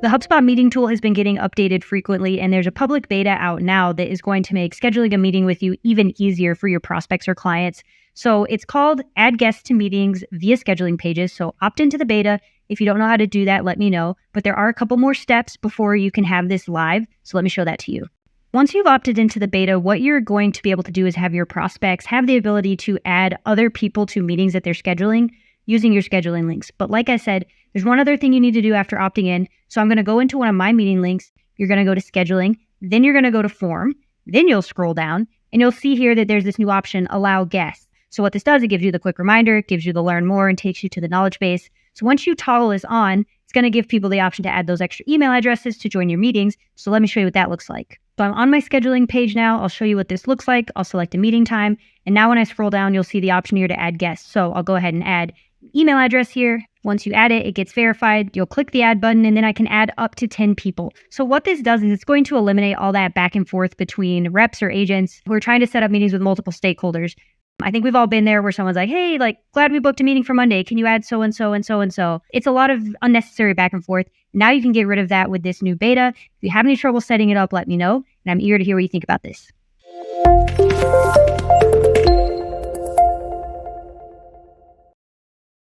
The HubSpot Meeting Tool has been getting updated frequently, and there's a public beta out now that is going to make scheduling a meeting with you even easier for your prospects or clients. So it's called Add Guests to Meetings via Scheduling Pages. So opt into the beta. If you don't know how to do that, let me know. But there are a couple more steps before you can have this live. So let me show that to you. Once you've opted into the beta, what you're going to be able to do is have your prospects have the ability to add other people to meetings that they're scheduling using your scheduling links. But like I said, there's one other thing you need to do after opting in. So I'm going to go into one of my meeting links. You're going to go to scheduling, then you're going to go to form, then you'll scroll down and you'll see here that there's this new option, allow guests. So what this does, it gives you the quick reminder, it gives you the learn more and takes you to the knowledge base. So once you toggle this on, it's going to give people the option to add those extra email addresses to join your meetings. So let me show you what that looks like. So I'm on my scheduling page now. I'll show you what this looks like. I'll select a meeting time. And now when I scroll down, you'll see the option here to add guests. So I'll go ahead and add email address here. Once you add it, it gets verified. You'll click the add button and then I can add up to 10 people. So what this does is it's going to eliminate all that back and forth between reps or agents who are trying to set up meetings with multiple stakeholders. I think we've all been there where someone's like, hey, glad we booked a meeting for Monday. Can you add so-and-so and so-and-so? It's a lot of unnecessary back and forth. Now you can get rid of that with this new beta. If you have any trouble setting it up, let me know. And I'm eager to hear what you think about this.